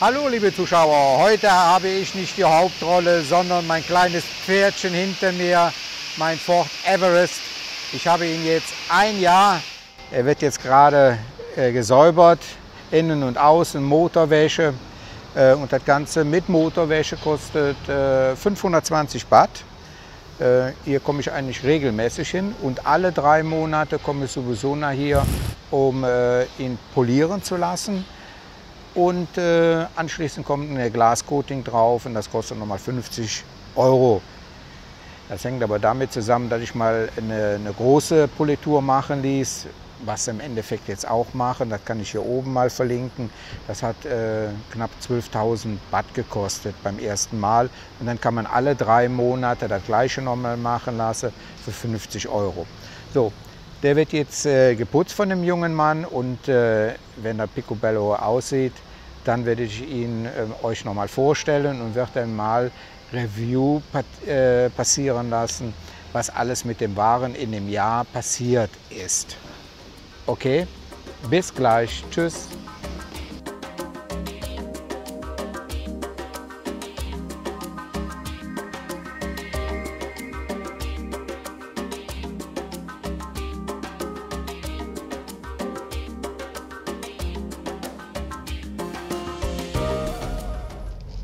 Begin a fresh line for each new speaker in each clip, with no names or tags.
Hallo liebe Zuschauer, heute habe ich nicht die Hauptrolle, sondern mein kleines Pferdchen hinter mir, mein Ford Everest. Ich habe ihn jetzt ein Jahr, er wird jetzt gerade gesäubert, innen und außen, Motorwäsche. Und das Ganze mit Motorwäsche kostet 520 Baht. Hier komme ich eigentlich regelmäßig hin und alle 3 Monate komme ich sowieso nach hier, um ihn polieren zu lassen. Und anschließend kommt ein Glascoating drauf und das kostet nochmal 50 Euro. Das hängt aber damit zusammen, dass ich mal eine große Politur machen ließ, was im Endeffekt jetzt auch machen. Das kann ich hier oben mal verlinken. Das hat knapp 12.000 Baht gekostet beim ersten Mal. Und dann kann man alle 3 Monate das gleiche nochmal machen lassen für 50 Euro. So. Der wird jetzt geputzt von dem jungen Mann und wenn er picobello aussieht, dann werde ich ihn euch nochmal vorstellen und werde dann mal Review passieren lassen, was alles mit dem Waren in dem Jahr passiert ist. Okay, bis gleich, tschüss.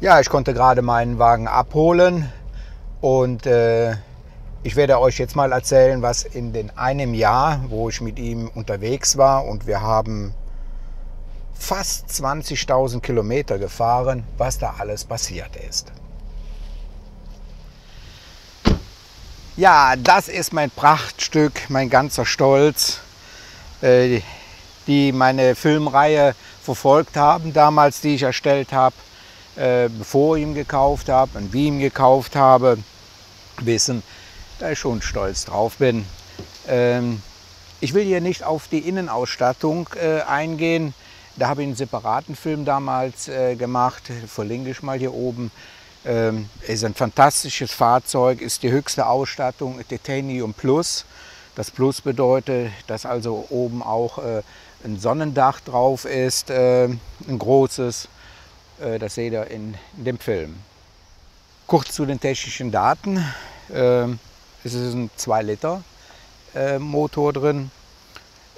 Ja, ich konnte gerade meinen Wagen abholen und ich werde euch jetzt mal erzählen, was in den einem Jahr, wo ich mit ihm unterwegs war und wir haben fast 20.000 Kilometer gefahren, was da alles passiert ist. Ja, das ist mein Prachtstück, mein ganzer Stolz, die meine Filmreihe verfolgt haben, damals, die ich erstellt habe. Bevor ich ihn gekauft habe und wie ich ihn gekauft habe, wissen, da ich schon stolz drauf bin. Ich will hier nicht auf die Innenausstattung eingehen. Da habe ich einen separaten Film damals gemacht, verlinke ich mal hier oben. Ist ein fantastisches Fahrzeug, ist die höchste Ausstattung, Titanium Plus. Das Plus bedeutet, dass also oben auch ein Sonnendach drauf ist, ein großes. Das seht ihr in dem Film. Kurz zu den technischen Daten. Es ist ein 2 Liter Motor drin,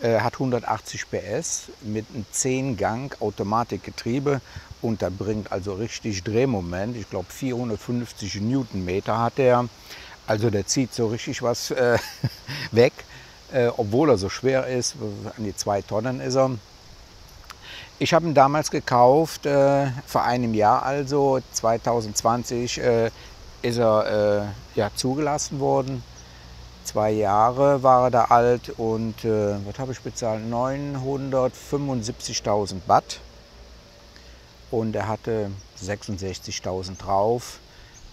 hat 180 PS mit einem 10-Gang Automatikgetriebe und der bringt also richtig Drehmoment. Ich glaube 450 Newtonmeter hat er. Also der zieht so richtig was weg, obwohl er so schwer ist. An die 2 Tonnen ist er. Ich habe ihn damals gekauft, vor einem Jahr also, 2020 ist er ja, zugelassen worden. 2 Jahre war er da alt und was habe ich bezahlt? 975.000 Baht. Und er hatte 66.000 drauf.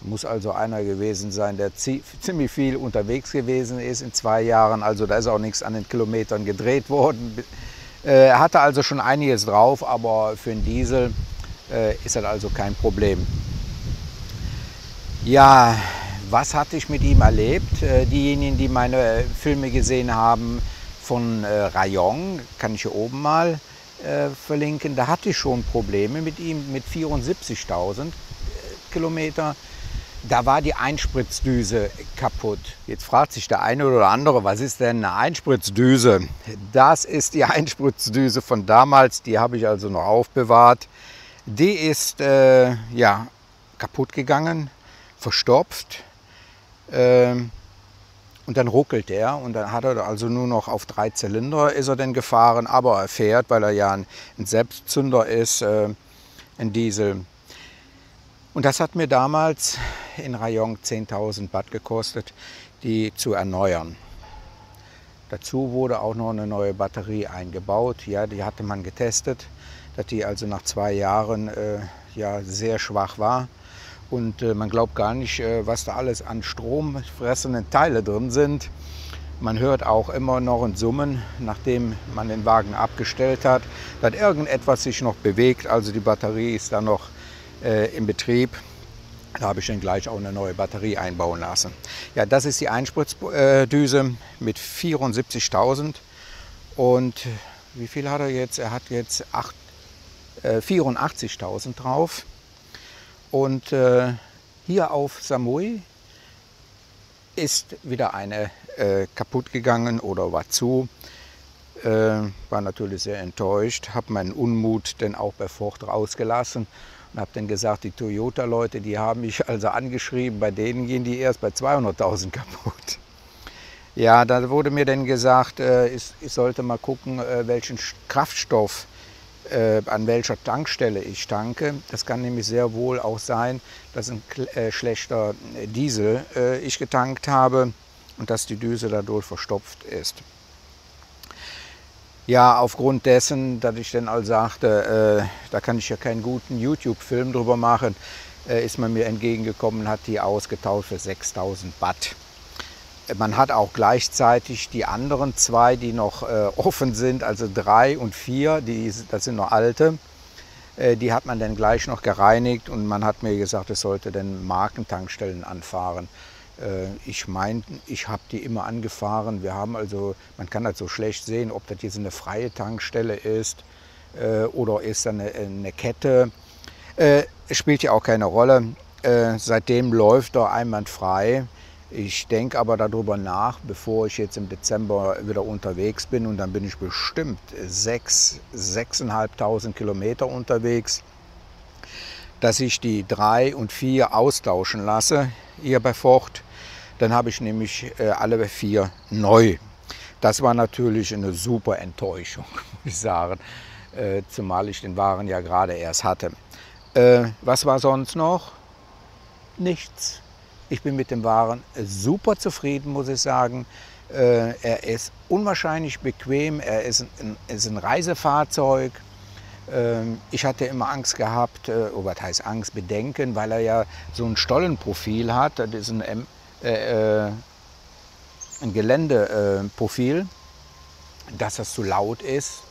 Muss also einer gewesen sein, der ziemlich viel unterwegs gewesen ist in 2 Jahren. Also da ist auch nichts an den Kilometern gedreht worden. Er hatte also schon einiges drauf, aber für einen Diesel ist das also kein Problem. Ja, was hatte ich mit ihm erlebt? Diejenigen, die meine Filme gesehen haben von Rayong, kann ich hier oben mal verlinken, da hatte ich schon Probleme mit ihm, mit 74.000 Kilometer. Da war die Einspritzdüse kaputt. Jetzt fragt sich der eine oder andere, was ist denn eine Einspritzdüse? Das ist die Einspritzdüse von damals, die habe ich also noch aufbewahrt. Die ist ja, kaputt gegangen, verstopft und dann ruckelt er und dann hat er also nur noch auf 3 Zylinder ist er denn gefahren, aber er fährt, weil er ja ein Selbstzünder ist, ein Diesel. Und das hat mir damals in Rayong 10.000 Baht gekostet, die zu erneuern. Dazu wurde auch noch eine neue Batterie eingebaut. Ja, die hatte man getestet, dass die also nach 2 Jahren ja, sehr schwach war. Und man glaubt gar nicht, was da alles an stromfressenden Teile drin sind. Man hört auch immer noch ein Summen, nachdem man den Wagen abgestellt hat, dass irgendetwas sich noch bewegt. Also die Batterie ist dann noch im Betrieb. Da habe ich dann gleich auch eine neue Batterie einbauen lassen. Ja, das ist die Einspritzdüse mit 74.000. Und wie viel hat er jetzt? Er hat jetzt 84.000 drauf. Und hier auf Samui ist wieder eine kaputt gegangen oder war zu. War natürlich sehr enttäuscht, habe meinen Unmut dann auch bei Ford rausgelassen und habe dann gesagt, die Toyota-Leute, die haben mich also angeschrieben, bei denen gehen die erst bei 200.000 kaputt. Ja, da wurde mir dann gesagt, ich sollte mal gucken, welchen Kraftstoff an welcher Tankstelle ich tanke. Das kann nämlich sehr wohl auch sein, dass ein schlechter Diesel ich getankt habe und dass die Düse dadurch verstopft ist. Ja, aufgrund dessen, dass ich dann also sagte, da kann ich ja keinen guten YouTube-Film drüber machen, ist man mir entgegengekommen und hat die ausgetauscht für 6.000 Watt. Man hat auch gleichzeitig die anderen zwei, die noch offen sind, also 3 und 4, das sind noch alte, die hat man dann gleich noch gereinigt und man hat mir gesagt, es sollte dann Markentankstellen anfahren. Ich habe die immer angefahren. Wir haben also, man kann das so schlecht sehen, ob das jetzt eine freie Tankstelle ist oder ist dann eine Kette. Es spielt ja auch keine Rolle. Seitdem läuft er einwandfrei. Ich denke aber darüber nach, bevor ich jetzt im Dezember wieder unterwegs bin, und dann bin ich bestimmt 6.500 Kilometer unterwegs, dass ich die 3 und 4 austauschen lasse hier bei Ford. Dann habe ich nämlich alle 4 neu. Das war natürlich eine super Enttäuschung, muss ich sagen, zumal ich den Wagen ja gerade erst hatte. Was war sonst noch? Nichts. Ich bin mit dem Wagen super zufrieden, muss ich sagen. Er ist unwahrscheinlich bequem, er ist ein Reisefahrzeug. Ich hatte immer Angst gehabt, was heißt Angst, Bedenken, weil er ja so ein Stollenprofil hat. Das ist ein Geländeprofil, dass das zu laut ist.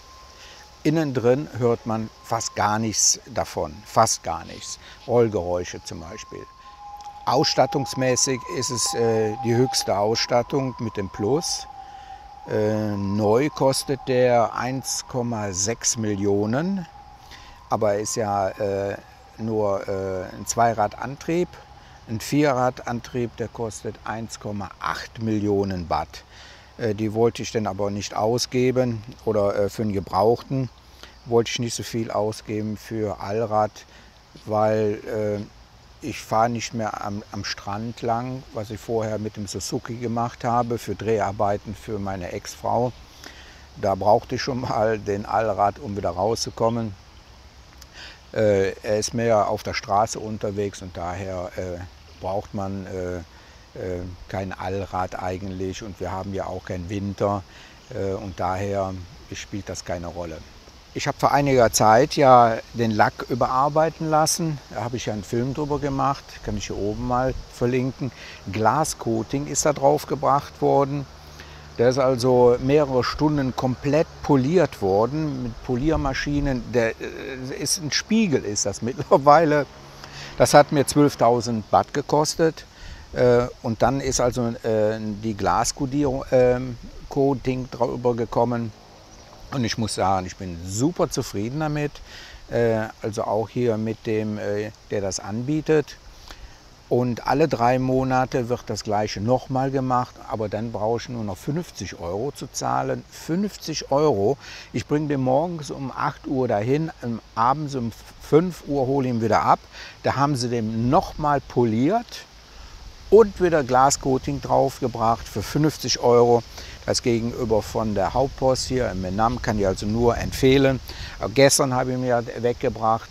Innen drin hört man fast gar nichts davon, fast gar nichts. Rollgeräusche zum Beispiel. Ausstattungsmäßig ist es die höchste Ausstattung mit dem Plus. Neu kostet der 1,6 Millionen, aber ist ja nur ein Zweiradantrieb. Ein Vierradantrieb, der kostet 1,8 Millionen Watt. Die wollte ich dann aber nicht ausgeben oder für einen Gebrauchten wollte ich nicht so viel ausgeben für Allrad, weil ich fahre nicht mehr am Strand lang, was ich vorher mit dem Suzuki gemacht habe für Dreharbeiten für meine Ex-Frau. Da brauchte ich schon mal den Allrad, um wieder rauszukommen. Er ist mehr auf der Straße unterwegs und daher braucht man kein Allrad eigentlich und wir haben ja auch keinen Winter und daher spielt das keine Rolle. Ich habe vor einiger Zeit ja den Lack überarbeiten lassen. Da habe ich ja einen Film drüber gemacht, kann ich hier oben mal verlinken. Glascoating ist da drauf gebracht worden. Der ist also mehrere Stunden komplett poliert worden mit Poliermaschinen. Der ist ein Spiegel, ist das mittlerweile. Das hat mir 12.000 Watt gekostet. Und dann ist also die Glascoating drüber gekommen. Und ich muss sagen, ich bin super zufrieden damit, also auch hier mit dem, der das anbietet. Und alle 3 Monate wird das Gleiche nochmal gemacht, aber dann brauche ich nur noch 50 € zu zahlen. 50 €. Ich bringe den morgens um 8 Uhr dahin, abends um 5 Uhr hole ihn wieder ab. Da haben sie den nochmal poliert und wieder Glascoating draufgebracht für 50 €. Das Gegenüber von der Hauptpost hier in Menam kann ich also nur empfehlen. Gestern habe ich mir weggebracht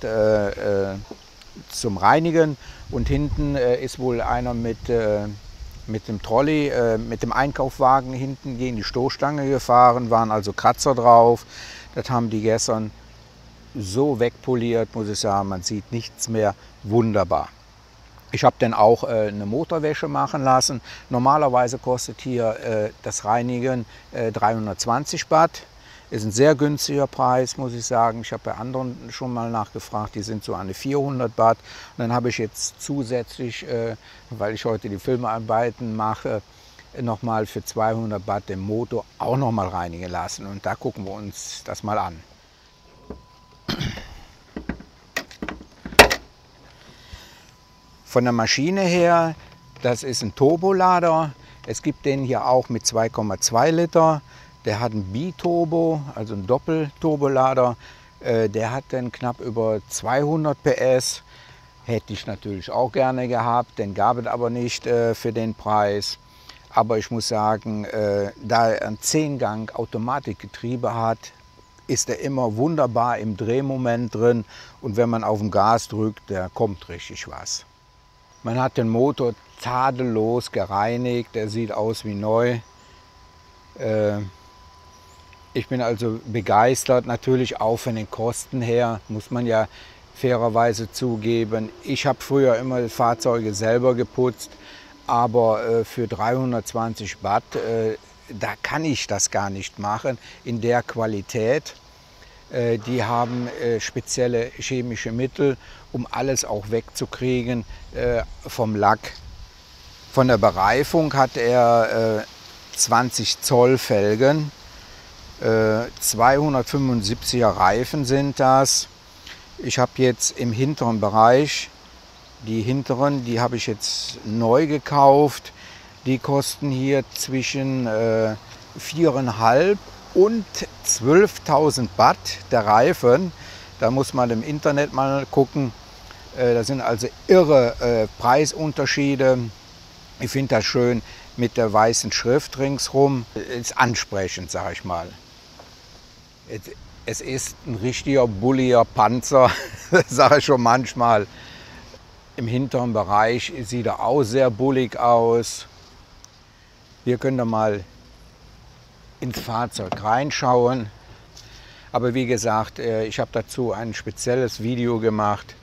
zum Reinigen und hinten ist wohl einer mit dem Trolley, mit dem Einkaufswagen hinten gegen die Stoßstange gefahren, waren also Kratzer drauf. Das haben die gestern so wegpoliert, muss ich sagen, man sieht nichts mehr, wunderbar. Ich habe dann auch eine Motorwäsche machen lassen. Normalerweise kostet hier das Reinigen 320 Watt. Ist ein sehr günstiger Preis, muss ich sagen. Ich habe bei anderen schon mal nachgefragt, die sind so an 400 Watt. Und dann habe ich jetzt zusätzlich, weil ich heute die Filmarbeiten mache, nochmal für 200 Watt den Motor auch nochmal reinigen lassen. Und da gucken wir uns das mal an. Von der Maschine her, das ist ein Turbolader. Es gibt den hier auch mit 2,2 Liter. Der hat einen Biturbo, also einen Doppelturbolader. Der hat dann knapp über 200 PS. Hätte ich natürlich auch gerne gehabt, den gab es aber nicht für den Preis. Aber ich muss sagen, da er ein 10-Gang Automatikgetriebe hat, ist er immer wunderbar im Drehmoment drin. Und wenn man auf den Gas drückt, da kommt richtig was. Man hat den Motor tadellos gereinigt, der sieht aus wie neu. Ich bin also begeistert, natürlich auch von den Kosten her, muss man ja fairerweise zugeben. Ich habe früher immer Fahrzeuge selber geputzt, aber für 320 Watt, da kann ich das gar nicht machen in der Qualität. Die haben spezielle chemische Mittel, um alles auch wegzukriegen vom Lack. Von der Bereifung hat er 20 Zoll Felgen, 275er Reifen sind das. Ich habe jetzt im hinteren Bereich, die hinteren, die habe ich jetzt neu gekauft. Die kosten hier zwischen 4,5 und 12.000 Watt der Reifen. Da muss man im Internet mal gucken. Da sind also irre Preisunterschiede. Ich finde das schön mit der weißen Schrift ringsrum. Ist ansprechend, sage ich mal. Es ist ein richtiger bulliger Panzer, sage ich schon manchmal. Im hinteren Bereich sieht er auch sehr bullig aus. Hier könnt ihr mal ins Fahrzeug reinschauen. Aber wie gesagt, ich habe dazu ein spezielles Video gemacht.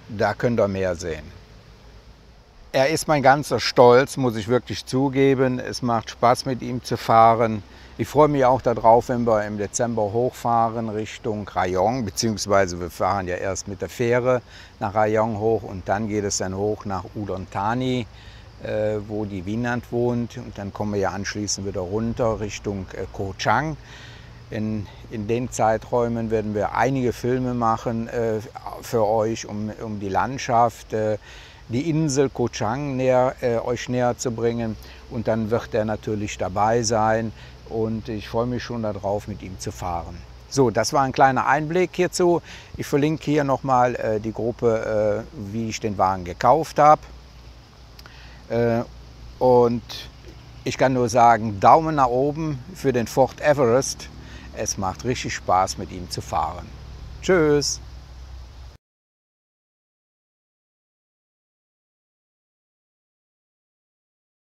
Da könnt ihr mehr sehen. Er ist mein ganzer Stolz, muss ich wirklich zugeben. Es macht Spaß, mit ihm zu fahren. Ich freue mich auch darauf, wenn wir im Dezember hochfahren Richtung Rayong, beziehungsweise wir fahren ja erst mit der Fähre nach Rayong hoch und dann geht es dann hoch nach Udon Thani, wo die Wienand wohnt. Und dann kommen wir ja anschließend wieder runter Richtung Koh Chang. In den Zeiträumen werden wir einige Filme machen für euch, um die Landschaft, die Insel Koh Chang euch näher zu bringen. Und dann wird er natürlich dabei sein. Und ich freue mich schon darauf, mit ihm zu fahren. So, das war ein kleiner Einblick hierzu. Ich verlinke hier nochmal die Gruppe, wie ich den Wagen gekauft habe. Und ich kann nur sagen, Daumen nach oben für den Ford Everest. Es macht richtig Spaß, mit ihm zu fahren. Tschüss!